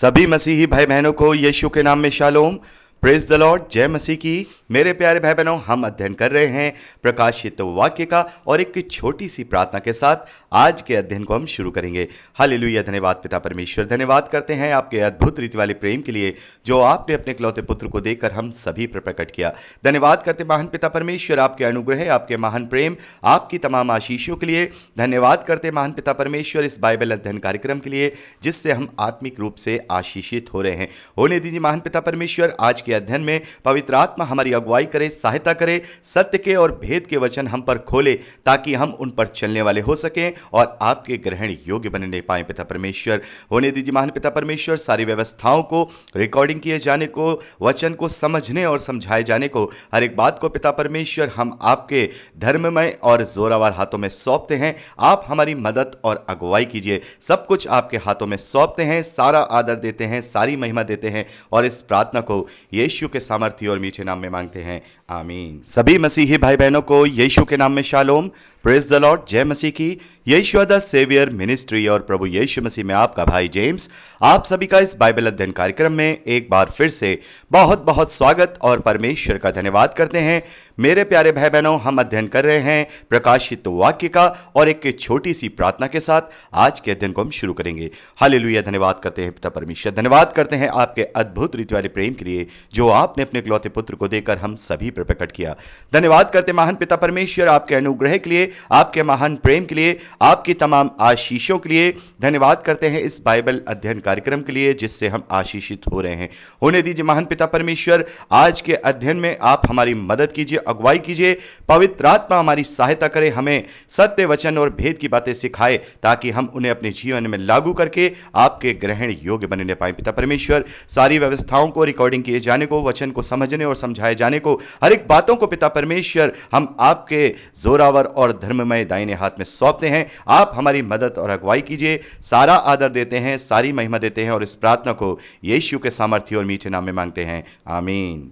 सभी मसीही भाई बहनों को यीशु के नाम में शालोम। Praise the Lord. जय मसीह की। मेरे प्यारे भाई बहनों, हम अध्ययन कर रहे हैं प्रकाशित वाक्य का और एक छोटी सी प्रार्थना के साथ आज के अध्ययन को हम शुरू करेंगे। हालेलुया। धन्यवाद पिता परमेश्वर, धन्यवाद करते हैं आपके अद्भुत रीति वाले प्रेम के लिए जो आपने अपने इकलौते पुत्र को देकर हम सभी पर प्रकट किया। धन्यवाद करते महान पिता परमेश्वर आपके अनुग्रह, आपके महान प्रेम, आपकी तमाम आशीषों के लिए। धन्यवाद करते महान पिता परमेश्वर इस बाइबल अध्ययन कार्यक्रम के लिए जिससे हम आत्मिक रूप से आशीषित हो रहे हैं। होने दीजिए महान पिता परमेश्वर, आज के अध्ययन में पवित्र आत्मा हमारी अगुवाई करे, सहायता करे, सत्य के और भेद के वचन हम पर खोले ताकि हम उन पर चलने वाले हो सकें और आपके ग्रहण योग्य बनने पाए। पिता परमेश्वर होने दीजिए महान पिता परमेश्वर, सारी व्यवस्थाओं को, रिकॉर्डिंग किए जाने को, वचन को समझने और समझाए जाने को, हर एक बात को पिता परमेश्वर हम आपके धर्ममय और जोरावर हाथों में सौंपते हैं। आप हमारी मदद और अगुवाई कीजिए। सब कुछ आपके हाथों में सौंपते हैं, सारा आदर देते हैं, सारी महिमा देते हैं और इस प्रार्थना को यीशु के सामर्थ्य और मीठे नाम में मांगते हैं, आमीन। सभी मसीही भाई बहनों को यीशु के नाम में शालोम। Praise the Lord. जय मसीह की। यीशु द सेवियर मिनिस्ट्री और प्रभु यीशु मसीह में आपका भाई जेम्स आप सभी का इस बाइबल अध्ययन कार्यक्रम में एक बार फिर से बहुत बहुत स्वागत और परमेश्वर का धन्यवाद करते हैं। मेरे प्यारे भाई बहनों, हम अध्ययन कर रहे हैं प्रकाशित वाक्य का और एक छोटी सी प्रार्थना के साथ आज के अध्ययन को हम शुरू करेंगे। हालेलुया। धन्यवाद करते हैं पिता परमेश्वर, धन्यवाद करते हैं आपके अद्भुत रीति वाले प्रेम के लिए जो आपने अपने इकलौते पुत्र को देकर हम सभी पर प्रकट किया। धन्यवाद करते महान पिता परमेश्वर आपके अनुग्रह के लिए, आपके महान प्रेम के लिए, आपकी तमाम आशीषों के लिए। धन्यवाद करते हैं इस बाइबल अध्ययन कार्यक्रम के लिए जिससे हम आशीषित हो रहे हैं। होने दीजिए महान पिता परमेश्वर, आज के अध्ययन में आप हमारी मदद कीजिए, अगुवाई कीजिए। पवित्र आत्मा हमारी सहायता करे, हमें सत्य वचन और भेद की बातें सिखाए ताकि हम उन्हें अपने जीवन में लागू करके आपके ग्रहण योग्य बनने पाए। पिता परमेश्वर सारी व्यवस्थाओं को, रिकॉर्डिंग किए जाने को, वचन को समझने और समझाए जाने को, हर एक बातों को पिता परमेश्वर हम आपके जोरावर और धर्ममय दाहिने हाथ में सौंपते हैं। आप हमारी मदद और अगुवाई कीजिए। सारा आदर देते हैं, सारी महिमा देते हैं और इस प्रार्थना को यीशु के सामर्थ्य और मीठे नाम में मांगते हैं, आमीन।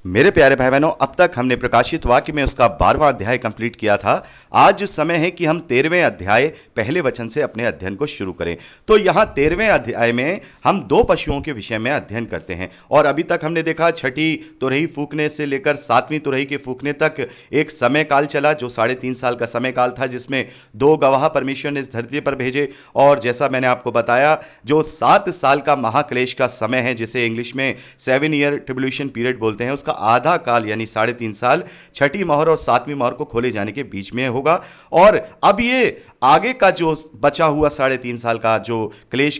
मेरे प्यारे भाई बहनों, अब तक हमने प्रकाशित वाक्य में उसका 12वां अध्याय कंप्लीट किया था। आज समय है कि हम 13वें अध्याय पहले वचन से अपने अध्ययन को शुरू करें। तो यहां 13वें अध्याय में हम 2 पशुओं के विषय में अध्ययन करते हैं और अभी तक हमने देखा छठी तुरही फूकने से लेकर 7वीं तुरही के फूकने तक एक समय काल चला जो 3.5 साल का समय काल था, जिसमें 2 गवाह परमेश्वर ने इस धरती पर भेजे। और जैसा मैंने आपको बताया, जो 7 साल का महाक्लेश का समय है, जिसे इंग्लिश में 7 ईयर ट्रिब्यूलेशन पीरियड बोलते हैं, उसका आधा काल यानी 3.5 साल छठी मोहर और 7वीं मोहर को खोले जाने के बीच में होगा। और अब ये आगे का जो बचा हुआ 3.5 साल का जो क्लेश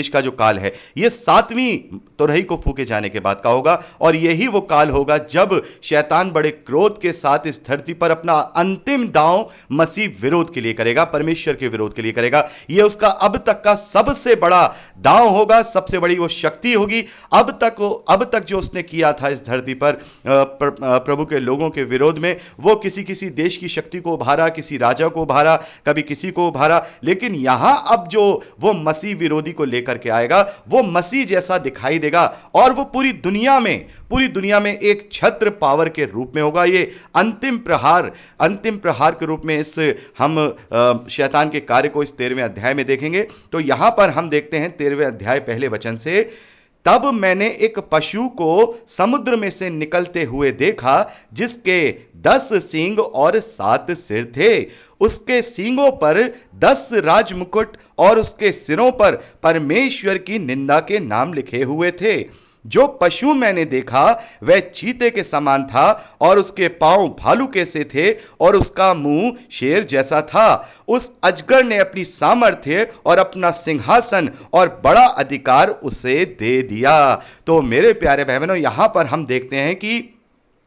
का जो काल है, ये 7वीं तुरही को फूके जाने के बाद का होगा। और यही वो काल होगा जब शैतान बड़े क्रोध के साथ इस धरती पर अपना अंतिम दांव मसीह विरोध के लिए करेगा, परमेश्वर के विरोध के लिए करेगा। ये उसका अब तक का सबसे बड़ा दांव होगा, सबसे बड़ी वो शक्ति होगी। अब तक जो उसने किया था इस धरती पर प्रभु के लोगों के विरोध में, वो किसी देश की शक्ति को उभारा, किसी राजा को उभारा, कभी किसी को उभारा, लेकिन यहां अब जो वो मसीह विरोधी को लेकर के आएगा वो मसीह जैसा दिखाई देगा और वो पूरी दुनिया में एक छत्र पावर के रूप में होगा। ये अंतिम प्रहार के रूप में हम शैतान के कार्य को इस 13वें अध्याय में देखेंगे। तो यहां पर हम देखते हैं 13वें अध्याय पहले वचन से, तब मैंने एक पशु को समुद्र में से निकलते हुए देखा जिसके 10 सींग और 7 सिर थे। उसके सींगों पर 10 राजमुकुट और उसके सिरों पर परमेश्वर की निंदा के नाम लिखे हुए थे। जो पशु मैंने देखा वह चीते के समान था और उसके पांव भालू के से थे और उसका मुंह शेर जैसा था। उस अजगर ने अपनी सामर्थ्य और अपना सिंहासन और बड़ा अधिकार उसे दे दिया। तो मेरे प्यारे भाई बहनों, यहां पर हम देखते हैं कि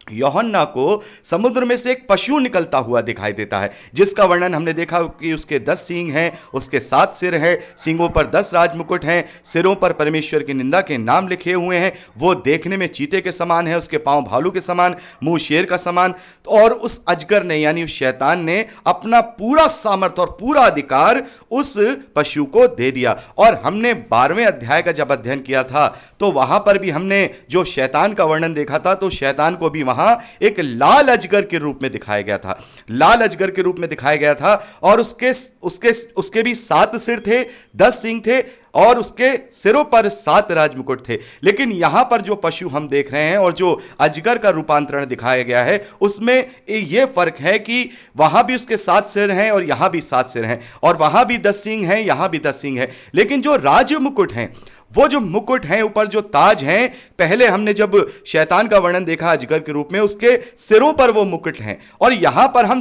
यूहन्ना को समुद्र में से एक पशु निकलता हुआ दिखाई देता है जिसका वर्णन हमने देखा कि उसके 10 सींग हैं, उसके 7 सिर हैं, सींगों पर 10 राजमुकुट हैं, सिरों पर परमेश्वर की निंदा के नाम लिखे हुए हैं। वो देखने में चीते के समान है, उसके पांव भालू के समान, मुंह शेर का समान। और उस अजगर ने यानी उस शैतान ने अपना पूरा सामर्थ्य और पूरा अधिकार उस पशु को दे दिया। और हमने 12वें अध्याय का जब अध्ययन किया था तो वहां पर भी हमने जो शैतान का वर्णन देखा था, तो शैतान को भी वहां एक लाल अजगर के रूप में दिखाया गया था, लाल अजगर के रूप में दिखाया गया था। और उसके भी 7 सिर थे, 10 सींग थे और उसके सिरों पर 7 राजमुकुट थे। लेकिन यहां पर जो पशु हम देख रहे हैं और जो अजगर का रूपांतरण दिखाया गया है, उसमें यह फर्क है कि वहां भी उसके 7 सिर हैं और यहां भी 7 सिर हैं, और वहां भी 10 सींग हैं, यहां भी 10 सींग है। लेकिन जो राजमुकुट हैं, वो जो मुकुट हैं, ऊपर जो ताज हैं, पहले हमने जब शैतान का वर्णन देखा अजगर के रूप में, उसके सिरों पर वो मुकुट हैं, और यहां पर हम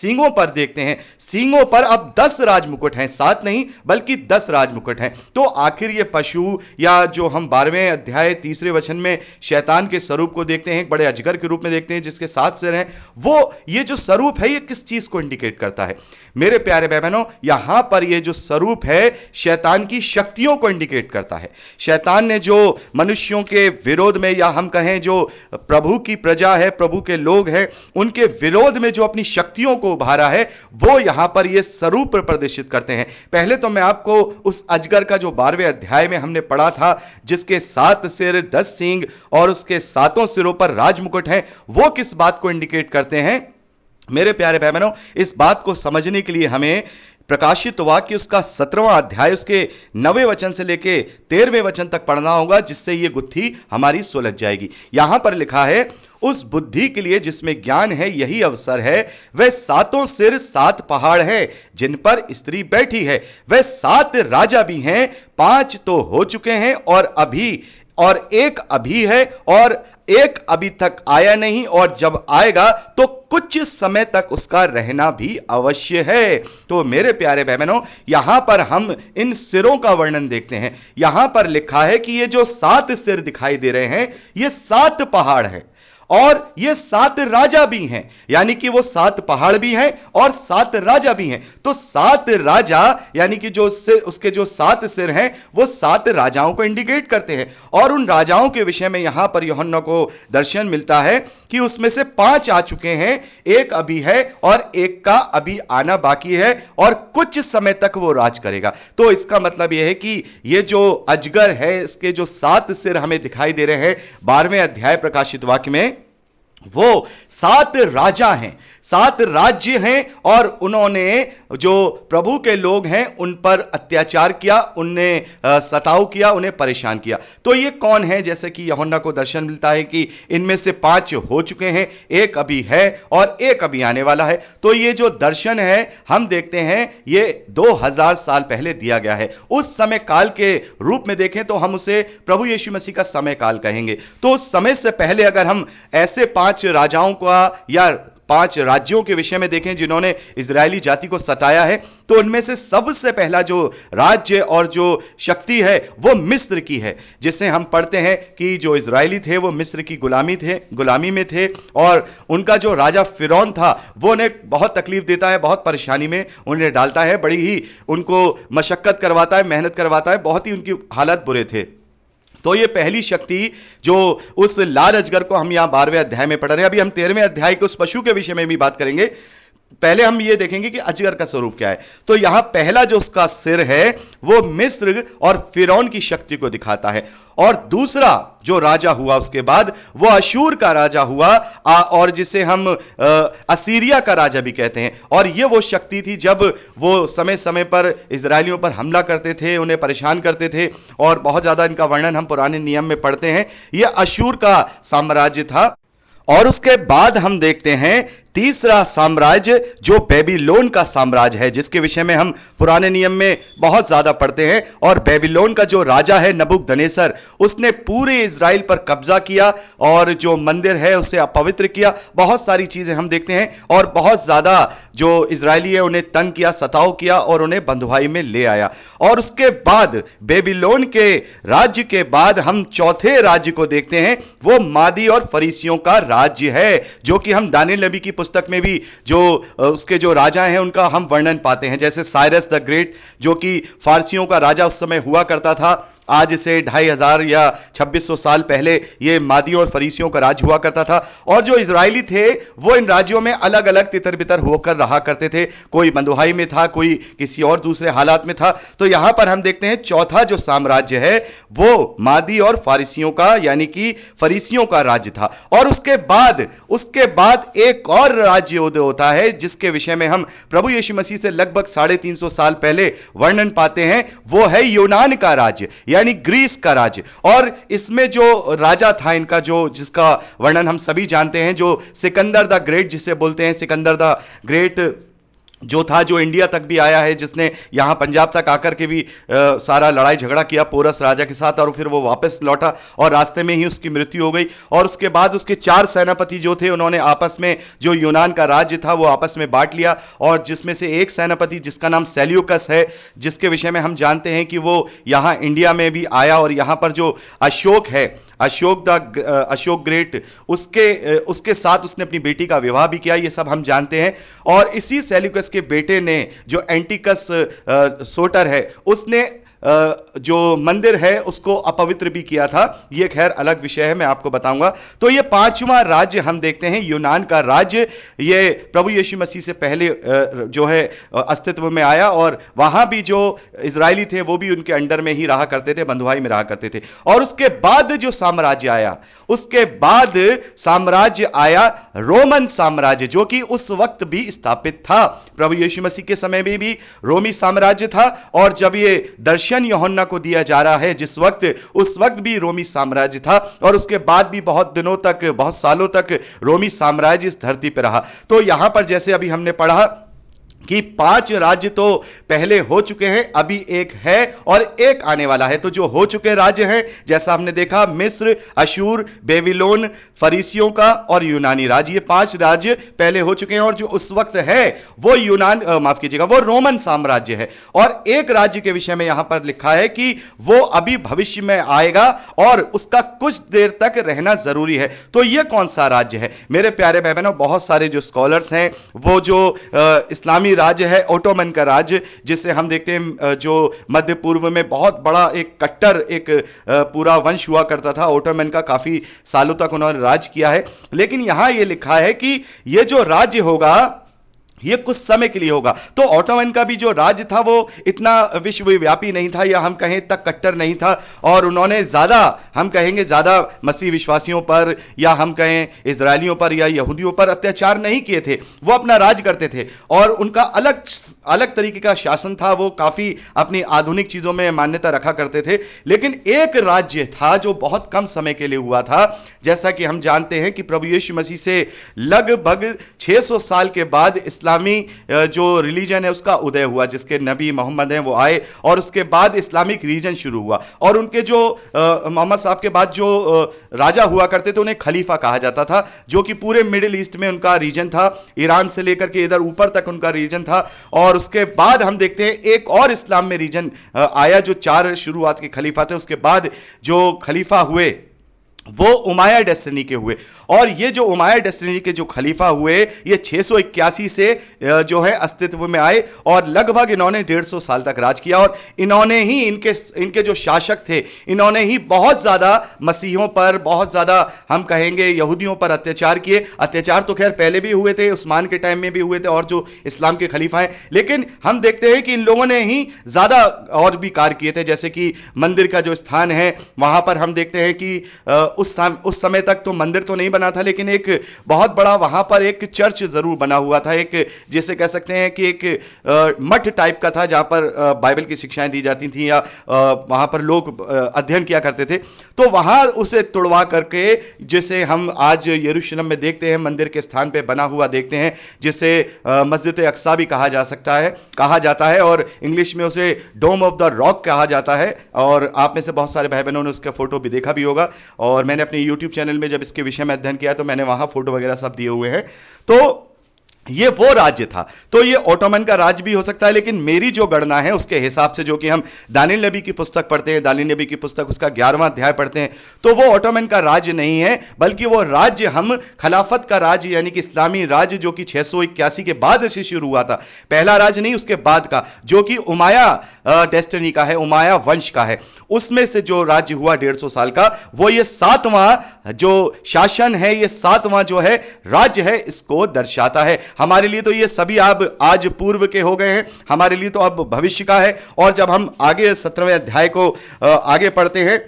सींगों पर देखते हैं, सींगों पर अब 10 राजमुकुट हैं, 7 नहीं बल्कि 10 राजमुकुट हैं। तो आखिर ये पशु, या जो हम 12वें अध्याय 3रे वचन में शैतान के स्वरूप को देखते हैं, एक बड़े अजगर के रूप में देखते हैं जिसके 7 सिर हैं, वो ये जो स्वरूप है ये किस चीज को इंडिकेट करता है? मेरे प्यारे भाई बहनों, यहां पर ये जो स्वरूप है शैतान की शक्तियों को इंडिकेट करता है। शैतान ने जो मनुष्यों के विरोध में, या हम कहें जो प्रभु की प्रजा है, प्रभु के लोग हैं, उनके विरोध में जो अपनी शक्तियों को उभारा है, वो यहां पर ये स्वरूप प्रदर्शित करते हैं। पहले तो मैं आपको उस अजगर का जो 12वें अध्याय में हमने पढ़ा था, जिसके 7 सिर 10 सींग और उसके 7 सिरों पर राजमुकुट हैं, वो किस बात को इंडिकेट करते हैं? मेरे प्यारे भाई बहनों, इस बात को समझने के लिए हमें प्रकाशित वाक्य उसका 17वां अध्याय उसके 9वें वचन से लेके 13वें वचन तक पढ़ना होगा, जिससे ये गुत्थी हमारी सुलझ जाएगी। यहां पर लिखा है, उस बुद्धि के लिए जिसमें ज्ञान है यही अवसर है, वह 7 सिर 7 पहाड़ है जिन पर स्त्री बैठी है, वह 7 राजा भी हैं, 5 तो हो चुके हैं और एक अभी है, और एक अभी तक आया नहीं, और जब आएगा तो कुछ समय तक उसका रहना भी अवश्य है। तो मेरे प्यारे भाई बहनों, यहां पर हम इन सिरों का वर्णन देखते हैं। यहां पर लिखा है कि ये जो 7 सिर दिखाई दे रहे हैं, ये 7 पहाड़ है, और ये 7 राजा भी हैं, यानी कि वो 7 पहाड़ भी हैं और 7 राजा भी हैं। तो 7 राजा, यानी कि जो उसके जो 7 सिर हैं, वो 7 राजाओं को इंडिकेट करते हैं। और उन राजाओं के विषय में यहां पर यूहन्ना को दर्शन मिलता है कि उसमें से 5 आ चुके हैं, एक अभी है और एक का अभी आना बाकी है, और कुछ समय तक वो राज करेगा। तो इसका मतलब यह है कि ये जो अजगर है, इसके जो 7 सिर हमें दिखाई दे रहे हैं 12वें अध्याय प्रकाशित वाक्य में, वो 7 राजा हैं, 7 राज्य हैं, और उन्होंने जो प्रभु के लोग हैं उन पर अत्याचार किया, उन्हें सताव किया, उन्हें परेशान किया। तो ये कौन है? जैसे कि यूहन्ना को दर्शन मिलता है कि इनमें से 5 हो चुके हैं, एक अभी है और एक अभी आने वाला है। तो ये जो दर्शन है हम देखते हैं, ये 2000 साल पहले दिया गया है। उस समय काल के रूप में देखें तो हम उसे प्रभु यीशु मसीह का समय काल कहेंगे। तो उस समय से पहले अगर हम ऐसे 5 राजाओं का या 5 राज्यों के विषय में देखें जिन्होंने इजरायली जाति को सताया है, तो उनमें से सबसे पहला जो राज्य और जो शक्ति है वो मिस्र की है, जिससे हम पढ़ते हैं कि जो इजरायली थे वो मिस्र की गुलामी में थे, और उनका जो राजा फिरौन था वो उन्हें बहुत तकलीफ देता है, बहुत परेशानी में उन्हें डालता है, बड़ी ही उनको मशक्कत करवाता है, मेहनत करवाता है, बहुत ही उनकी हालत बुरे थे। तो ये पहली शक्ति जो उस लाल अजगर को हम यहां 12वें अध्याय में पढ़ रहे हैं, अभी हम 13वें अध्याय के उस पशु के विषय में भी बात करेंगे। पहले हम ये देखेंगे कि अजगर का स्वरूप क्या है। तो यहां पहला जो उसका सिर है वो मिस्र और फिरौन की शक्ति को दिखाता है, और दूसरा जो राजा हुआ उसके बाद वो अशूर का राजा हुआ, और जिसे हम असीरिया का राजा भी कहते हैं। और ये वो शक्ति थी जब वो समय समय पर इजरायलियों पर हमला करते थे, उन्हें परेशान करते थे, और बहुत ज्यादा इनका वर्णन हम पुराने नियम में पढ़ते हैं। यह अशूर का साम्राज्य था। और उसके बाद हम देखते हैं तीसरा साम्राज्य जो बेबीलोन का साम्राज्य है, जिसके विषय में हम पुराने नियम में बहुत ज्यादा पढ़ते हैं। और बेबीलोन का जो राजा है नबूकदनेस्सर, उसने पूरे इजराइल पर कब्जा किया और जो मंदिर है उसे अपवित्र किया, बहुत सारी चीजें हम देखते हैं, और बहुत ज्यादा जो इजरायली है उन्हें तंग किया, सताव किया, और उन्हें बंधुआई में ले आया। और उसके बाद बेबीलोन के राज्य के बाद हम चौथे राज्य को देखते हैं, वो मादी और फरीसियों का राज्य है, जो कि हम दानियेल नबी की पुस्तक में भी जो उसके जो राजा हैं उनका हम वर्णन पाते हैं, जैसे साइरस द ग्रेट, जो कि फारसियों का राजा उस समय हुआ करता था। आज से 2500 या 2600 साल पहले ये मादियों और फरीसियों का राज हुआ करता था। और जो इजरायली थे वो इन राज्यों में अलग अलग तितर बितर होकर रहा करते थे, कोई बंधुआई में था, कोई किसी और दूसरे हालात में था। तो यहां पर हम देखते हैं चौथा जो साम्राज्य है वो मादी और फारिसियों का यानी कि फरीसियों का राज्य था। और उसके बाद एक और राज्य उदय होता है जिसके विषय में हम प्रभु यीशु मसीह से लगभग 350 साल पहले वर्णन पाते हैं, वो है यूनान का राज्य यानी ग्रीस का राज्य। और इसमें जो राजा था इनका जिसका वर्णन हम सभी जानते हैं, जो सिकंदर द ग्रेट जिसे बोलते हैं, सिकंदर द ग्रेट जो था, जो इंडिया तक भी आया है, जिसने यहां पंजाब तक आकर के भी सारा लड़ाई झगड़ा किया पोरस राजा के साथ, और फिर वो वापस लौटा और रास्ते में ही उसकी मृत्यु हो गई। और उसके बाद उसके 4 सेनापति जो थे उन्होंने आपस में जो यूनान का राज्य था वो आपस में बांट लिया। और जिसमें से एक सेनापति जिसका नाम सेल्यूकस है, जिसके विषय में हम जानते हैं कि वो यहां इंडिया में भी आया और यहां पर जो अशोक है, अशोक ग्रेट, उसके साथ उसने अपनी बेटी का विवाह भी किया, ये सब हम जानते हैं। और इसी सेल्यूकस के बेटे ने जो एंटिकस सोटर है उसने जो मंदिर है उसको अपवित्र भी किया था। यह खैर अलग विषय है, मैं आपको बताऊंगा। तो यह 5वां राज्य हम देखते हैं यूनान का राज्य, यह प्रभु यीशु मसीह से पहले जो है अस्तित्व में आया। और वहां भी जो इजरायली थे वो भी उनके अंडर में ही रहा करते थे, बंधुआई में रहा करते थे। और उसके बाद जो साम्राज्य आया, उसके बाद साम्राज्य आया रोमन साम्राज्य, जो कि उस वक्त भी स्थापित था। प्रभु यीशु मसीह के समय में भी रोमी साम्राज्य था, और जब ये दर्शन यूहन्ना को दिया जा रहा है जिस वक्त, उस वक्त भी रोमी साम्राज्य था। और उसके बाद भी बहुत दिनों तक, बहुत सालों तक रोमी साम्राज्य इस धरती पर रहा। तो यहां पर जैसे अभी हमने पढ़ा कि 5 राज्य तो पहले हो चुके हैं, अभी एक है और एक आने वाला है। तो जो हो चुके राज्य हैं, जैसा हमने देखा, मिस्र, अशूर, बेबीलोन, फरीसियों का और यूनानी राज्य, ये 5 राज्य पहले हो चुके हैं। और जो उस वक्त है वो वो रोमन साम्राज्य है। और एक राज्य के विषय में यहां पर लिखा है कि वो अभी भविष्य में आएगा और उसका कुछ देर तक रहना जरूरी है। तो ये कौन सा राज्य है? मेरे प्यारे भाई बहनों, बहुत सारे जो स्कॉलर्स हैं वो जो इस्लामी राज्य है ओटोमन का राज्य, जिसे हम देखते हैं जो मध्य पूर्व में बहुत बड़ा एक कट्टर एक पूरा वंश हुआ करता था ओटोमन का, काफी सालों तक उन्होंने राज किया है। लेकिन यहां यह लिखा है कि यह जो राज्य होगा ये कुछ समय के लिए होगा। तो ऑटोमन का भी जो राज्य था वो इतना विश्वव्यापी नहीं था, या हम कहें इतना कट्टर नहीं था। और उन्होंने ज्यादा, हम कहेंगे ज्यादा मसीह विश्वासियों पर, या हम कहें इजरायलियों पर या यहूदियों पर अत्याचार नहीं किए थे। वो अपना राज करते थे और उनका अलग अलग तरीके का शासन था। वो काफी अपनी आधुनिक चीजों में मान्यता रखा करते थे। लेकिन एक राज्य था जो बहुत कम समय के लिए हुआ था, जैसा कि हम जानते हैं कि प्रभु यीशु मसीह से लगभग 600 साल के बाद इस्लामी जो रिलीजन है उसका उदय हुआ, जिसके नबी मोहम्मद हैं वो आए, और उसके बाद इस्लामिक रीजन शुरू हुआ। और उनके जो मोहम्मद साहब के बाद जो राजा हुआ करते थे उन्हें खलीफा कहा जाता था, जो कि पूरे मिडिल ईस्ट में उनका रीजन था, ईरान से लेकर के इधर ऊपर तक उनका रीजन था। और उसके बाद हम देखते हैं एक और इस्लाम में रीजन आया, जो 4 शुरुआत के खलीफा थे। उसके बाद जो खलीफा हुए वो उमाया डेस्टिनी के हुए, और ये जो उमाया डेस्टिनी के जो खलीफा हुए ये 681 से जो है अस्तित्व में आए, और लगभग इन्होंने 150 साल तक राज किया। और इन्होंने ही इनके जो शासक थे, इन्होंने ही बहुत ज्यादा मसीहों पर, बहुत ज्यादा हम कहेंगे यहूदियों पर अत्याचार किए। अत्याचार तो खैर पहले भी हुए थे, उस्मान के टाइम में भी हुए थे, और जो इस्लाम के खलीफा हैं, लेकिन हम देखते हैं कि इन लोगों ने ही ज्यादा और भी कार्य किए थे। जैसे कि मंदिर का जो स्थान है वहां पर हम देखते हैं कि उस समय तक तो मंदिर तो नहीं बना था, लेकिन एक बहुत बड़ा वहां पर एक चर्च जरूर बना हुआ था, एक जिसे कह सकते हैं कि एक मठ टाइप का था, जहां पर बाइबल की शिक्षाएं दी जाती थी, या वहां पर लोग अध्ययन किया करते थे। तो वहां उसे तुड़वा करके, जिसे हम आज यरूशलेम में देखते हैं, मंदिर के स्थान पे बना हुआ देखते हैं, जिसे मस्जिद अक्सा भी कहा जाता है, और इंग्लिश में उसे डोम ऑफ द रॉक कहा जाता है। और आप में से बहुत सारे भाई बहनों ने उसका फोटो भी देखा भी होगा, और मैंने अपने YouTube चैनल में जब इसके विषय में अध्ययन किया तो मैंने वहां फोटो वगैरह सब दिए हुए हैं। तो ये वो राज्य था। तो ये ओटोमन का राज्य भी हो सकता है, लेकिन मेरी जो गणना है उसके हिसाब से, जो कि हम दानियल नबी की पुस्तक पढ़ते हैं, दानियल नबी की पुस्तक उसका 11वां अध्याय पढ़ते हैं, तो वो ओटोमन का राज्य नहीं है, बल्कि वो राज्य हम खिलाफत का राज्य यानी कि इस्लामी राज्य, जो कि 681 के बाद से शुरू हुआ था, पहला राज्य नहीं उसके बाद का, जो कि उमाया डेस्टिनी का है, उमाया वंश का है, उसमें से जो राज्य हुआ 150 साल का, वो ये 7वां जो शासन है, ये 7वां जो है राज्य है, इसको दर्शाता है। हमारे लिए तो ये सभी अब आज पूर्व के हो गए हैं, हमारे लिए तो अब भविष्य का है। और जब हम आगे 17वें अध्याय को आगे पढ़ते हैं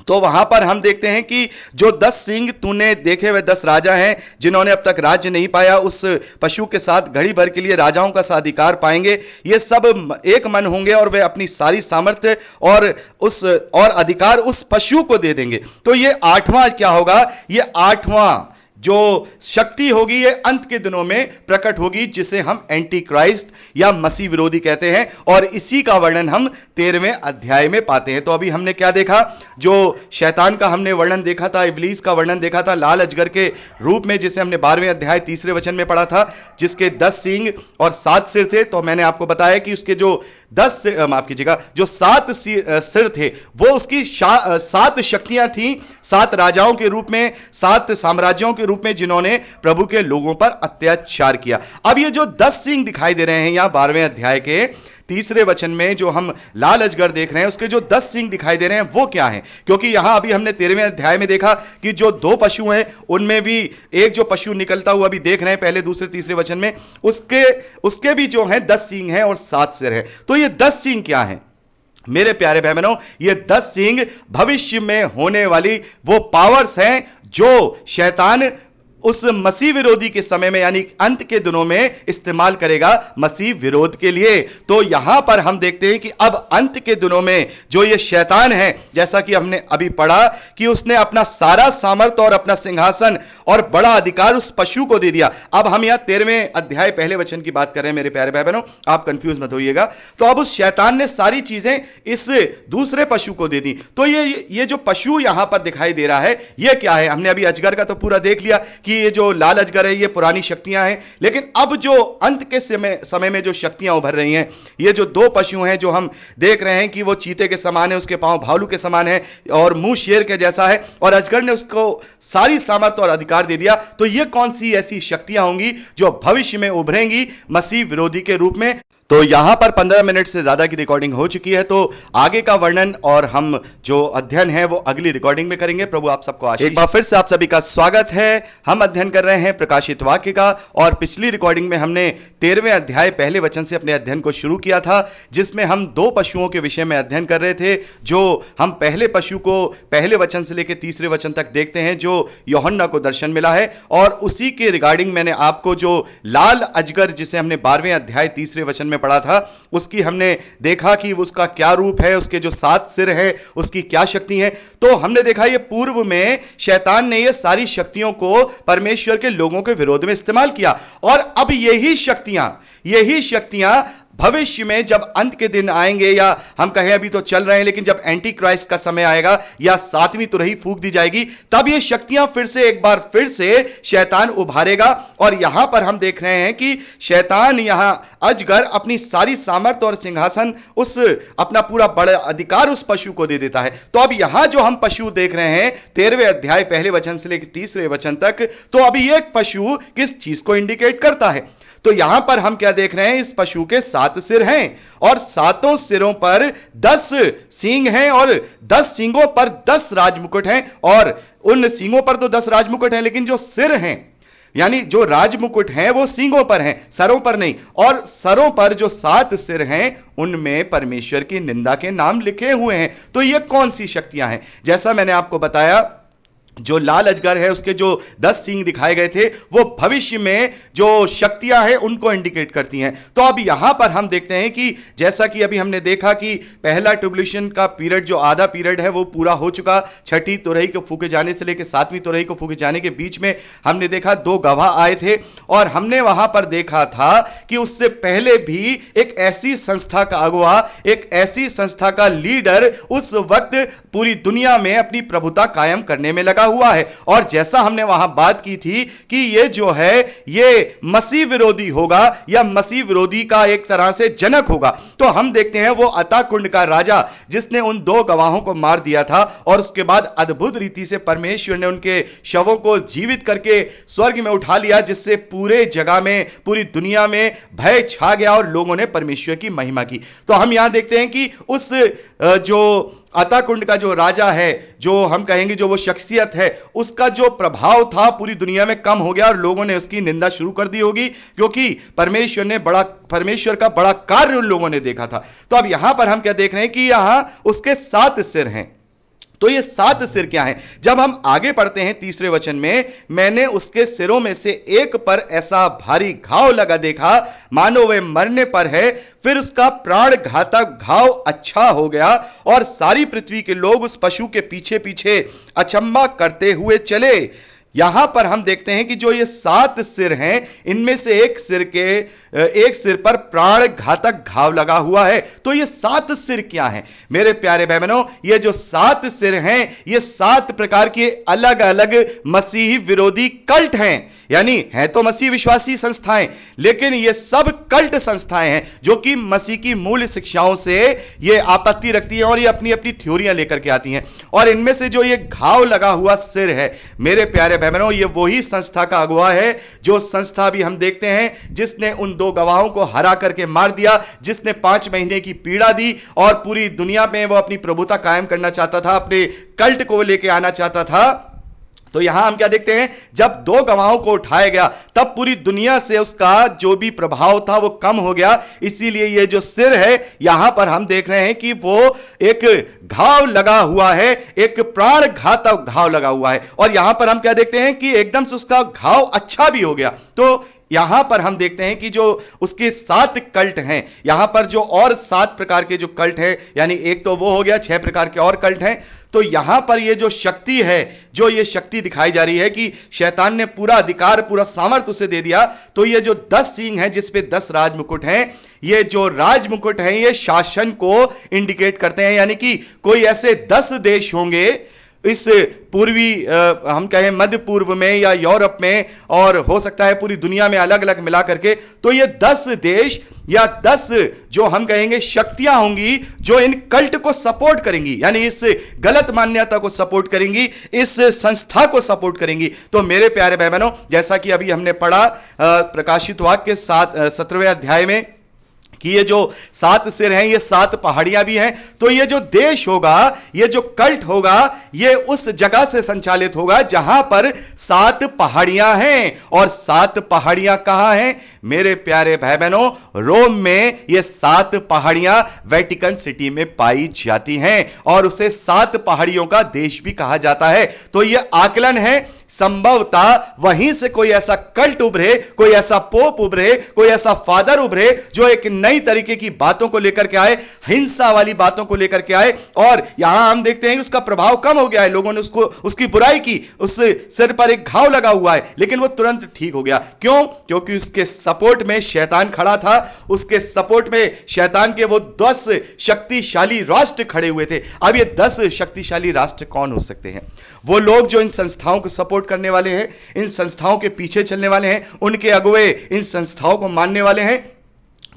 तो वहां पर हम देखते हैं कि जो 10 सिंह तूने देखे हुए 10 राजा हैं जिन्होंने अब तक राज्य नहीं पाया, उस पशु के साथ घड़ी भर के लिए राजाओं का साधिकार पाएंगे। ये सब एक मन होंगे और वे अपनी सारी सामर्थ्य और अधिकार उस पशु को दे देंगे। तो ये 8वां क्या होगा? ये 8वां जो शक्ति होगी ये अंत के दिनों में प्रकट होगी, जिसे हम एंटी क्राइस्ट या मसीह विरोधी कहते हैं, और इसी का वर्णन हम 13वें अध्याय में पाते हैं। तो अभी हमने क्या देखा? जो शैतान का हमने वर्णन देखा था, इब्लीस का वर्णन देखा था लाल अजगर के रूप में, जिसे हमने 12वें अध्याय 3रे वचन में पढ़ा था, जिसके 10 सींग और 7 सिर थे। तो मैंने आपको बताया कि उसके जो 7 सिर थे वो उसकी 7 शक्तियां थी, 7 राजाओं के रूप में, 7 साम्राज्यों के रूप में, जिन्होंने प्रभु के लोगों पर अत्याचार किया। अब ये जो 10 सिंह दिखाई दे रहे हैं यहां 12वें अध्याय के 3रे वचन में, जो हम लाल अजगर देख रहे हैं, उसके जो 10 सिंह दिखाई दे रहे हैं वो क्या हैं? क्योंकि यहां अभी हमने 13वें अध्याय में देखा कि जो 2 पशु हैं उनमें भी एक जो पशु निकलता हुआ अभी देख रहे हैं पहले, दूसरे, तीसरे वचन में, उसके भी जो हैं 10 सिंह हैं और 7 सिर है। तो ये 10 सिंह क्या हैं? मेरे प्यारे भाई बहनों, ये 10 सिंह भविष्य में होने वाली वो पावर्स हैं जो शैतान उस मसीह विरोधी के समय में यानी अंत के दिनों में इस्तेमाल करेगा मसीह विरोध के लिए। तो यहां पर हम देखते हैं कि अब अंत के दिनों में जो ये शैतान है, जैसा कि हमने अभी पढ़ा कि उसने अपना सारा सामर्थ्य और अपना सिंहासन और बड़ा अधिकार उस पशु को दे दिया। अब हम यहां 13वें अध्याय पहले वचन की बात कर रहे हैं मेरे प्यारे भाई बहनों, आप कंफ्यूज मत होइएगा। तो अब उस शैतान ने सारी चीजें इस दूसरे पशु को दे दी। तो ये जो पशु यहां पर दिखाई दे रहा है ये क्या है? हमने अभी अजगर का तो पूरा देख लिया कि ये जो लाल अजगर है ये पुरानी शक्तियां हैं, लेकिन अब जो अंत के समय में जो शक्तियां उभर रही हैं, ये जो 2 पशु हैं जो हम देख रहे हैं कि वो चीते के समान है, उसके पांव भालू के समान है और मुंह शेर के जैसा है, और अजगर ने उसको सारी सामर्थ्य और अधिकार दे दिया। तो ये कौन सी ऐसी शक्तियां होंगी जो भविष्य में उभरेंगी मसीह विरोधी के रूप में? तो यहां पर 15 मिनट से ज्यादा की रिकॉर्डिंग हो चुकी है, तो आगे का वर्णन और हम जो अध्ययन है वो अगली रिकॉर्डिंग में करेंगे। प्रभु आप सबको आशीष। एक बार फिर से आप सभी का स्वागत है। हम अध्ययन कर रहे हैं प्रकाशित वाक्य का, और पिछली रिकॉर्डिंग में हमने 13वें अध्याय पहले वचन से अपने अध्ययन को शुरू किया था, जिसमें हम 2 पशुओं के विषय में अध्ययन कर रहे थे, जो हम पहले पशु को पहले वचन से लेकर 3रे वचन तक देखते हैं, जो यूहन्ना को दर्शन मिला है, और उसी के रिगार्डिंग मैंने आपको जो लाल अजगर जिसे हमने 12वें अध्याय 3रे वचन में पढ़ा था, उसकी हमने देखा कि उसका क्या रूप है, उसके जो 7 सिर है उसकी क्या शक्ति है। तो हमने देखा ये पूर्व में शैतान ने ये सारी शक्तियों को परमेश्वर के लोगों के विरोध में इस्तेमाल किया, और अब यही शक्तियां भविष्य में जब अंत के दिन आएंगे, या हम कहें अभी तो चल रहे हैं, लेकिन जब एंटी क्राइस्ट का समय आएगा या 7वीं तुरही फूंक दी जाएगी, तब ये शक्तियां फिर से एक बार फिर से शैतान उभारेगा। और यहां पर हम देख रहे हैं कि शैतान यहां अजगर अपनी सारी सामर्थ्य और सिंहासन, उस अपना पूरा बड़ा अधिकार उस पशु को दे देता है। तो अब यहां जो हम पशु देख रहे हैं 13वें अध्याय पहले वचन से लेकर 3रे वचन तक, तो अभी एक पशु किस चीज को इंडिकेट करता है? तो यहां पर हम क्या देख रहे हैं? इस पशु के 7 सिर हैं, और 7 सिरों पर 10 सींग हैं, और 10 सींगों पर 10 राजमुकुट हैं। और उन सींगों पर तो 10 राजमुकुट हैं, लेकिन जो सिर हैं यानी जो राजमुकुट हैं वो सींगों पर हैं, सरों पर नहीं। और सरों पर जो 7 सिर हैं उनमें परमेश्वर की निंदा के नाम लिखे हुए हैं। तो ये कौन सी शक्तियां हैं? जैसा मैंने आपको बताया, जो लाल अजगर है उसके जो 10 सींग दिखाए गए थे वो भविष्य में जो शक्तियां हैं उनको इंडिकेट करती हैं। तो अब यहां पर हम देखते हैं कि जैसा कि अभी हमने देखा कि पहला ट्रिब्यूलेशन का पीरियड, जो आधा पीरियड है वो पूरा हो चुका। 6ठी तुरही को फूके जाने से लेकर 7वीं तुरही को फूके जाने के बीच में हमने देखा 2 गवाह आए थे, और हमने वहां पर देखा था कि उससे पहले भी एक ऐसी संस्था का अगुवा, एक ऐसी संस्था का लीडर उस वक्त पूरी दुनिया में अपनी प्रभुता कायम करने में लगा। लगा हुआ है। और जैसा हमने वहां बात की थी कि ये जो है ये मसीह विरोधी होगा या मसीह विरोधी का एक तरह से जनक होगा, तो हम देखते हैं वो अताकुंड का राजा जिसने उन 2 गवाहों को मार दिया था और उसके बाद अद्भुत रीति से परमेश्वर ने उनके शवों को जीवित करके स्वर्ग में उठा लिया, जिससे पूरे जगह में, पूरी दुनिया में भय छा गया और लोगों ने परमेश्वर की महिमा की। तो हम यहां देखते हैं कि उस जो अताकुंड का जो राजा है, जो हम कहेंगे जो वो शख्सियत है, उसका जो प्रभाव था पूरी दुनिया में कम हो गया और लोगों ने उसकी निंदा शुरू कर दी होगी, क्योंकि परमेश्वर का बड़ा कार्य उन लोगों ने देखा था। तो अब यहां पर हम क्या देख रहे हैं कि यहां उसके 7 सिर हैं। तो ये 7 सिर क्या हैं? जब हम आगे पढ़ते हैं 3रे वचन में, मैंने उसके सिरों में से एक पर ऐसा भारी घाव लगा देखा मानो वह मरने पर है, फिर उसका प्राण घातक घाव अच्छा हो गया और सारी पृथ्वी के लोग उस पशु के पीछे पीछे अचंभा करते हुए चले। यहां पर हम देखते हैं कि जो ये 7 सिर हैं, इनमें से एक सिर पर प्राण घातक घाव लगा हुआ है। तो ये 7 सिर क्या हैं? मेरे प्यारे भाई बहनों, ये जो 7 सिर हैं, ये 7 प्रकार के अलग अलग मसीही विरोधी कल्ट हैं। यानी है तो मसीह विश्वासी संस्थाएं, लेकिन ये सब कल्ट संस्थाएं हैं जो कि मसीह की मूल शिक्षाओं से ये आपत्ति रखती हैं और ये अपनी अपनी थ्योरियां लेकर के आती हैं। और इनमें से जो ये घाव लगा हुआ सिर है, मेरे प्यारे भाई बहनों, ये वही संस्था का अगुवा है, जो संस्था भी हम देखते हैं जिसने उन 2 गवाहों को हरा करके मार दिया, जिसने 5 महीने की पीड़ा दी और पूरी दुनिया में वो अपनी प्रभुता कायम करना चाहता था, अपने कल्ट को लेके आना चाहता था। तो यहां हम क्या देखते हैं, जब 2 गवाहों को उठाया गया तब पूरी दुनिया से उसका जो भी प्रभाव था वो कम हो गया। इसीलिए ये जो सिर है, यहां पर हम देख रहे हैं कि वो एक घाव लगा हुआ है, एक प्राण घातक घाव लगा हुआ है। और यहां पर हम क्या देखते हैं कि एकदम से उसका घाव अच्छा भी हो गया। तो यहां पर हम देखते हैं कि जो उसके 7 कल्ट हैं, यहां पर जो और 7 प्रकार के जो कल्ट हैं, यानी एक तो वो हो गया, 6 प्रकार के और कल्ट हैं। तो यहां पर ये जो शक्ति है, जो ये शक्ति दिखाई जा रही है कि शैतान ने पूरा अधिकार, पूरा सामर्थ्य उसे दे दिया। तो ये जो 10 सींग हैं जिसपे 10 राजमुकुट हैं, ये जो राजमुकुट हैं ये शासन को इंडिकेट करते हैं। यानी कि कोई ऐसे 10 देश होंगे इस पूर्वी हम कहें मध्य पूर्व में या यूरोप में, और हो सकता है पूरी दुनिया में अलग अलग मिला करके। तो ये 10 देश या 10 जो हम कहेंगे शक्तियां होंगी जो इन कल्ट को सपोर्ट करेंगी, यानी इस गलत मान्यता को सपोर्ट करेंगी, इस संस्था को सपोर्ट करेंगी। तो मेरे प्यारे भाई बहनों, जैसा कि अभी हमने पढ़ा प्रकाशित वाक्य के 17वें अध्याय में कि ये जो 7 सिर हैं, ये 7 पहाड़ियां भी हैं। तो ये जो देश होगा, ये जो कल्ट होगा, ये उस जगह से संचालित होगा जहां पर 7 पहाड़ियां हैं। और 7 पहाड़ियां कहां हैं? मेरे प्यारे भाई बहनों, रोम में ये 7 पहाड़ियां वेटिकन सिटी में पाई जाती हैं और उसे 7 पहाड़ियों का देश भी कहा जाता है। तो ये आकलन है, संभवतः वहीं से कोई ऐसा कल्ट उभरे, कोई ऐसा पोप उभरे, कोई ऐसा फादर उभरे जो एक नई तरीके की बातों को लेकर के आए, हिंसा वाली बातों को लेकर के आए। और यहां हम देखते हैं कि उसका प्रभाव कम हो गया है, लोगों ने उसकी बुराई की, उस सिर पर एक घाव लगा हुआ है, लेकिन वो तुरंत ठीक हो गया। क्यों? क्योंकि उसके सपोर्ट में शैतान खड़ा था, उसके सपोर्ट में शैतान के वो 10 शक्तिशाली राष्ट्र खड़े हुए थे। अब ये 10 शक्तिशाली राष्ट्र कौन हो सकते हैं? वो लोग जो इन संस्थाओं को सपोर्ट करने वाले हैं, इन संस्थाओं के पीछे चलने वाले हैं, उनके अगुवे इन संस्थाओं को मानने वाले हैं।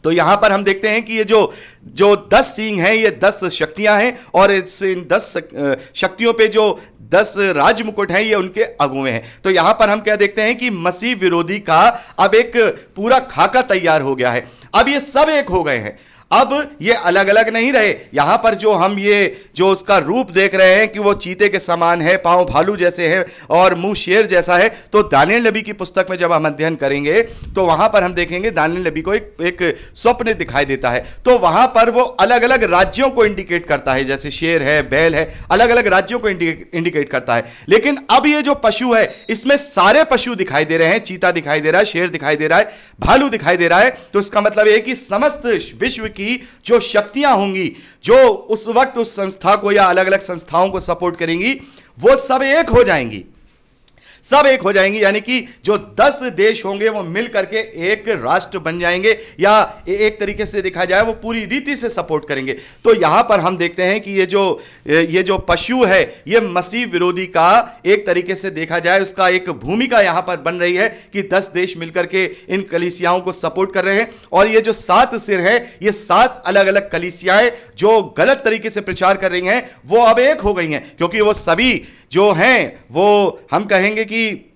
तो यहां पर हम देखते हैं कि ये जो 10 सींग हैं, ये 10 शक्तियां हैं और इन 10 शक्तियों पे जो 10 राजमुकुट हैं, ये उनके अगुवे हैं। तो यहां पर हम क्या देखते हैं कि मसीह विरोधी का अब एक पूरा खाका तैयार हो गया है। अब ये सब एक हो गए हैं, अब ये अलग अलग नहीं रहे। यहां पर जो हम ये जो उसका रूप देख रहे हैं कि वो चीते के समान है, पांव भालू जैसे है और मुंह शेर जैसा है। तो दानिएल नबी की पुस्तक में जब हम अध्ययन करेंगे तो वहां पर हम देखेंगे दानिएल नबी को एक स्वप्न दिखाई देता है। तो वहां पर वो अलग अलग राज्यों को इंडिकेट करता है, जैसे शेर है, बैल है, अलग अलग राज्यों को इंडिकेट करता है। लेकिन अब ये जो पशु है, इसमें सारे पशु दिखाई दे रहे हैं, चीता दिखाई दे रहा है, शेर दिखाई दे रहा है, भालू दिखाई दे रहा है। तो इसका मतलब है कि समस्त विश्व की जो शक्तियां होंगी, जो उस वक्त उस संस्था को या अलग अलग संस्थाओं को सपोर्ट करेंगी, वो सब एक हो जाएंगी। सब एक हो जाएंगी, यानी कि जो 10 देश होंगे वो मिल करके एक राष्ट्र बन जाएंगे, या एक तरीके से देखा जाए वो पूरी रीति से सपोर्ट करेंगे। तो यहां पर हम देखते हैं कि ये जो पशु है, ये मसीह विरोधी का एक तरीके से देखा जाए उसका एक भूमिका यहां पर बन रही है कि 10 देश मिलकर के इन कलीसियाओं को सपोर्ट कर रहे हैं। और ये जो 7 सिर है, ये 7 अलग अलग कलीसियाएं जो गलत तरीके से प्रचार कर रही हैं, वो अब एक हो गई हैं, क्योंकि वो सभी जो हैं वो हम कहेंगे कि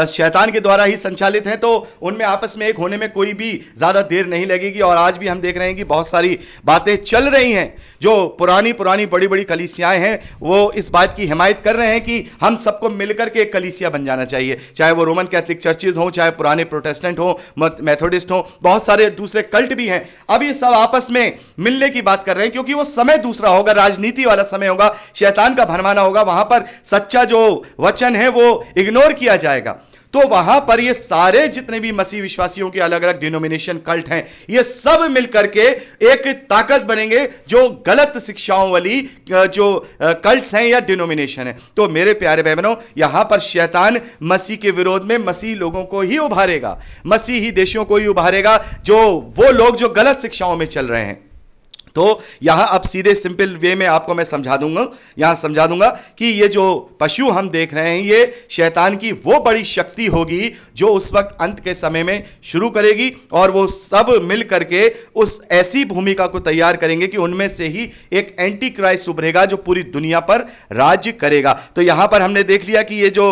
शैतान के द्वारा ही संचालित हैं, तो उनमें आपस में एक होने में कोई भी ज्यादा देर नहीं लगेगी। और आज भी हम देख रहे हैं कि बहुत सारी बातें चल रही हैं, जो पुरानी बड़ी बड़ी कलीसियाएं हैं वो इस बात की हिमायत कर रहे हैं कि हम सबको मिलकर के एक कलीसिया बन जाना चाहिए, चाहे वो रोमन कैथोलिक चर्चेज हो, चाहे पुराने प्रोटेस्टेंट हो, मेथोडिस्ट हो, बहुत सारे दूसरे कल्ट भी हैं। अब ये सब आपस में मिलने की बात कर रहे हैं, क्योंकि वो समय दूसरा होगा, राजनीति वाला समय होगा, शैतान का भरमाना होगा, वहां पर सच्चा जो वचन है वो इग्नोर किया जाएगा। तो वहां पर ये सारे जितने भी मसीह विश्वासियों के अलग अलग डिनोमिनेशन कल्ट हैं, ये सब मिलकर के एक ताकत बनेंगे जो गलत शिक्षाओं वाली जो कल्ट्स हैं या डिनोमिनेशन है। तो मेरे प्यारे भाई बहनों, यहां पर शैतान मसीह के विरोध में मसीह लोगों को ही उभारेगा, मसीही देशों को ही उभारेगा, जो वो लोग जो गलत शिक्षाओं में चल रहे हैं। तो यहां अब सीधे सिंपल वे में आपको मैं समझा दूंगा कि ये जो पशु हम देख रहे हैं, ये शैतान की वो बड़ी शक्ति होगी जो उस वक्त अंत के समय में शुरू करेगी, और वो सब मिल करके उस ऐसी भूमिका को तैयार करेंगे कि उनमें से ही एक एंटी क्राइस्ट उभरेगा जो पूरी दुनिया पर राज्य करेगा। तो यहां पर हमने देख लिया कि ये जो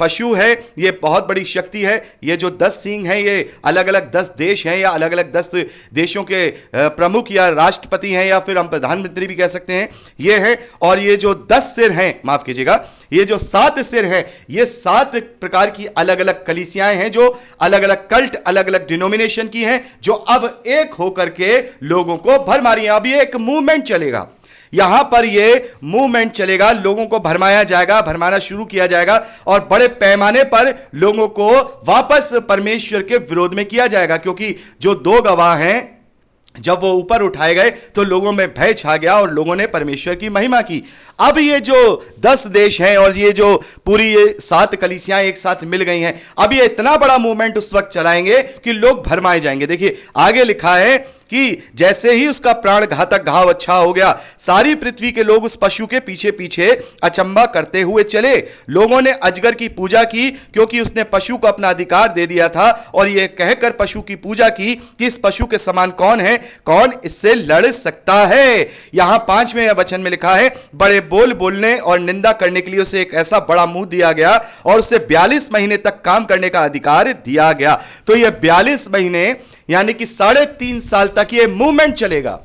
पशु है ये बहुत बड़ी शक्ति है। ये जो 10 सींग है ये अलग अलग 10 देश हैं, या अलग अलग 10 देशों के प्रमुख या राष्ट्रपति हैं, या फिर हम प्रधानमंत्री भी कह सकते हैं, ये है। और ये जो 10 सिर हैं, माफ कीजिएगा, ये जो 7 सिर हैं, ये 7 प्रकार की अलग अलग कलीसियाएं हैं जो अलग अलग कल्ट, अलग अलग डिनोमिनेशन की हैं, जो अब एक होकर के लोगों को भरमा रही हैं। अब ये एक मूवमेंट चलेगा, यहां पर ये मूवमेंट चलेगा, लोगों को भरमाया जाएगा, भरमाना शुरू किया जाएगा, और बड़े पैमाने पर लोगों को वापस परमेश्वर के विरोध में किया जाएगा। क्योंकि जो 2 गवाह हैं, जब वो ऊपर उठाए गए तो लोगों में भय छा गया और लोगों ने परमेश्वर की महिमा की। अब ये जो 10 देश हैं और ये जो पूरी ये 7 कलीसियां एक साथ मिल गई हैं, अब ये इतना बड़ा मूवमेंट उस वक्त चलाएंगे कि लोग भरमाए जाएंगे। देखिए आगे लिखा है कि जैसे ही उसका प्राण घातक घाव अच्छा हो गया, सारी पृथ्वी के लोग उस पशु के पीछे पीछे अचंभा करते हुए चले। लोगों ने अजगर की पूजा की, क्योंकि उसने पशु को अपना अधिकार दे दिया था, और यह कहकर पशु की पूजा की कि इस पशु के समान कौन है, कौन इससे लड़ सकता है। यहां 5वें वचन में लिखा है, बड़े बोल बोलने और निंदा करने के लिए उसे एक ऐसा बड़ा मुंह दिया गया और उसे 42 महीने तक काम करने का अधिकार दिया गया। तो यह 42 महीने यानी कि 3.5 साल तक यह मूवमेंट चलेगा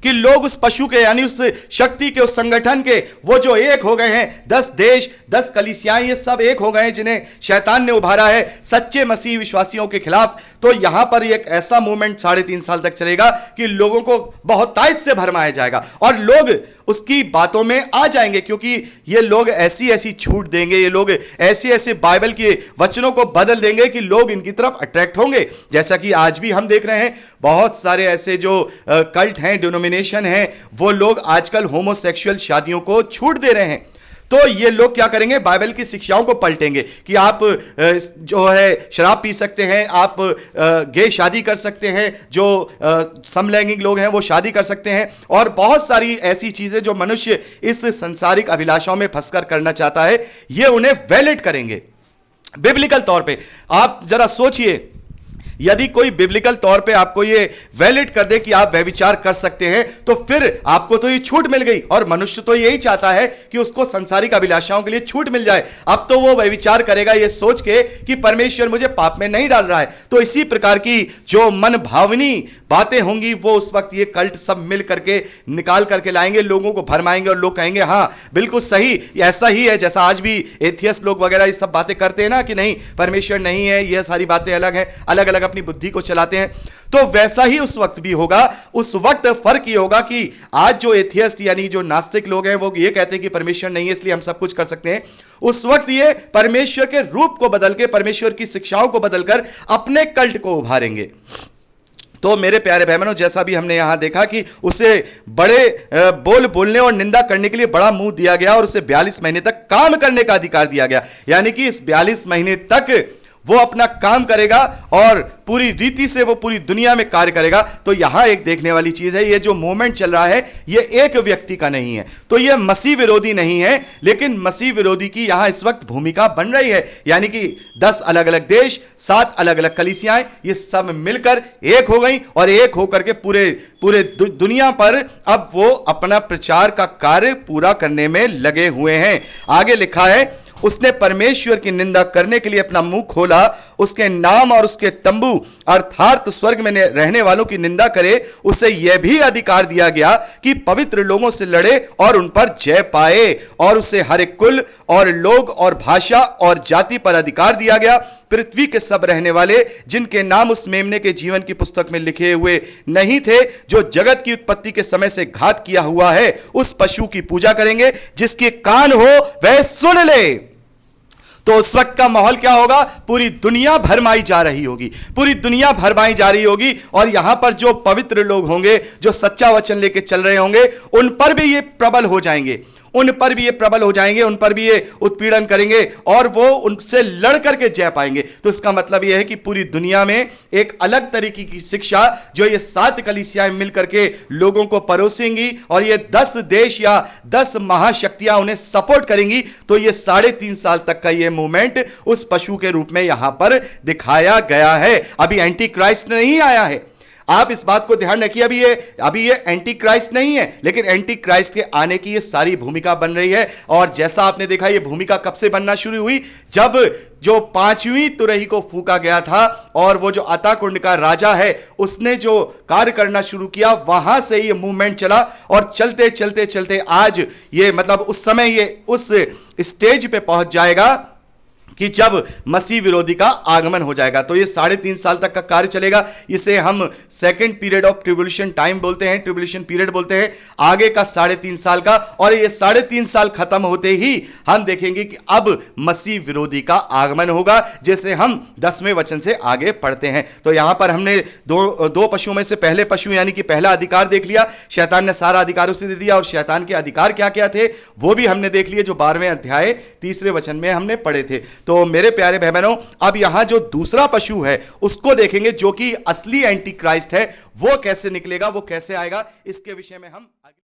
कि लोग उस पशु के यानी उस शक्ति के, उस संगठन के, वो जो एक हो गए हैं, 10 देश 10 कलीसियाएं, ये सब एक हो गए हैं जिन्हें शैतान ने उभारा है सच्चे मसीह विश्वासियों के खिलाफ। तो यहां पर एक ऐसा मूवमेंट 3.5 साल तक चलेगा कि लोगों को बहुत ताकत से भरमाया जाएगा और लोग उसकी बातों में आ जाएंगे, क्योंकि ये लोग ऐसी ऐसी छूट देंगे, ये लोग ऐसे ऐसे बाइबल के वचनों को बदल देंगे कि लोग इनकी तरफ अट्रैक्ट होंगे। जैसा कि आज भी हम देख रहे हैं, बहुत सारे ऐसे जो कल्ट हैं, डिनोमिनेशन हैं, वो लोग आजकल होमोसेक्सुअल शादियों को छूट दे रहे हैं। तो ये लोग क्या करेंगे, बाइबल की शिक्षाओं को पलटेंगे कि आप जो है शराब पी सकते हैं, आप गे शादी कर सकते हैं, जो समलैंगिक लोग हैं वो शादी कर सकते हैं, और बहुत सारी ऐसी चीजें जो मनुष्य इस संसारिक अभिलाषाओं में फंसकर करना चाहता है, ये उन्हें वैलिड करेंगे बिब्लिकल तौर पे। आप जरा सोचिए, यदि कोई बिब्लिकल तौर पे आपको ये वैलिड कर दे कि आप व्यभिचार कर सकते हैं, तो फिर आपको तो ये छूट मिल गई। और मनुष्य तो यही चाहता है कि उसको संसारिक अभिलाषाओं के लिए छूट मिल जाए। अब तो वो व्यभिचार करेगा ये सोच के कि परमेश्वर मुझे पाप में नहीं डाल रहा है। तो इसी प्रकार की जो मन भावनी बातें होंगी, वो उस वक्त ये कल्ट सब मिल करके निकाल करके लाएंगे, लोगों को भरमाएंगे, और लोग कहेंगे हाँ बिल्कुल सही, ऐसा ही है। जैसा आज भी एथियस्ट लोग वगैरह ये सब बातें करते हैं ना कि नहीं परमेश्वर नहीं है, ये सारी बातें अलग है, अलग अलग अपनी बुद्धि को चलाते हैं, तो वैसा ही उस वक्त भी होगा। उस वक्त फर्क ये होगा कि आज जो एथियस्ट यानी जो नास्तिक लोग हैं वो ये कहते हैं कि परमेश्वर नहीं है इसलिए हम सब कुछ कर सकते हैं, उस वक्त ये परमेश्वर के रूप को बदल के, परमेश्वर की शिक्षाओं को बदलकर अपने कल्ट को उभारेंगे। तो मेरे प्यारे भाई बहनों, जैसा भी हमने यहां देखा कि उसे बड़े बोल बोलने और निंदा करने के लिए बड़ा मुंह दिया गया और उसे 42 महीने तक काम करने का अधिकार दिया गया। यानी कि इस 42 महीने तक वो अपना काम करेगा और पूरी रीति से वो पूरी दुनिया में कार्य करेगा। तो यहां एक देखने वाली चीज है, ये जो मूवमेंट चल रहा है ये एक व्यक्ति का नहीं है, तो ये मसीह विरोधी नहीं है, लेकिन मसीह विरोधी की यहां इस वक्त भूमिका बन रही है। यानी कि 10 अलग अलग देश, 7 अलग अलग कलीसियाएं, ये सब मिलकर एक हो गई और एक होकर के पूरे दुनिया पर अब वो अपना प्रचार का कार्य पूरा करने में लगे हुए हैं। आगे लिखा है, उसने परमेश्वर की निंदा करने के लिए अपना मुंह खोला, उसके नाम और उसके तंबू अर्थात स्वर्ग में रहने वालों की निंदा करे। उसे यह भी अधिकार दिया गया कि पवित्र लोगों से लड़े और उन पर जय पाए, और उसे हर एक कुल और लोग और भाषा और जाति पर अधिकार दिया गया। पृथ्वी के सब रहने वाले जिनके नाम उस मेमने के जीवन की पुस्तक में लिखे हुए नहीं थे, जो जगत की उत्पत्ति के समय से घात किया हुआ है, उस पशु की पूजा करेंगे। जिसके कान हो वह सुन ले। तो उस वक्त का माहौल क्या होगा? पूरी दुनिया भरमाई जा रही होगी, पूरी दुनिया भरमाई जा रही होगी, और यहां पर जो पवित्र लोग होंगे, जो सच्चा वचन लेके चल रहे होंगे, उन पर भी ये प्रबल हो जाएंगे, उन पर भी ये प्रबल हो जाएंगे, उन पर भी ये उत्पीड़न करेंगे और वो उनसे लड़ करके जय पाएंगे। तो इसका मतलब ये है कि पूरी दुनिया में एक अलग तरीके की शिक्षा जो ये 7 कलीसियाएं मिलकर के लोगों को परोसेंगी और ये 10 देश या 10 महाशक्तियां उन्हें सपोर्ट करेंगी। तो ये 3.5 साल तक का ये मूवमेंट उस पशु के रूप में यहां पर दिखाया गया है। अभी एंटी क्राइस्ट नहीं आया है, आप इस बात को ध्यान रखिए। अभी ये एंटी क्राइस्ट नहीं है, लेकिन एंटी क्राइस्ट के आने की ये सारी भूमिका बन रही है। और जैसा आपने देखा, ये भूमिका कब से बनना शुरू हुई? जब जो 5वीं तुरही को फूका गया था और वो जो अता कुंड का राजा है उसने जो कार्य करना शुरू किया, वहां से ये मूवमेंट चला और चलते चलते चलते आज ये मतलब उस समय ये उस स्टेज पे पहुंच जाएगा कि जब मसीह विरोधी का आगमन हो जाएगा। तो ये 3.5 साल तक का कार्य चलेगा। इसे हम second period of tribulation time बोलते हैं, ट्रिब्यूलेशन पीरियड बोलते हैं, आगे का 3.5 साल का। और ये 3.5 साल खत्म होते ही हम देखेंगे कि अब मसीह विरोधी का आगमन होगा, जैसे हम 10वें वचन से आगे पढ़ते हैं। तो यहां पर हमने दो पशुओं में से पहले पशु यानी कि पहला अधिकार देख लिया, शैतान ने सारा अधिकार उसे दे दिया, और शैतान के अधिकार क्या क्या थे वो भी हमने देख लिए, जो 12वें अध्याय 3रे वचन में हमने पढ़े थे। तो मेरे प्यारे भाई बहनों, अब यहां जो दूसरा पशु है उसको देखेंगे, जो कि असली एंटी क्राइस्ट है। वो कैसे निकलेगा, वो कैसे आएगा, इसके विषय में हम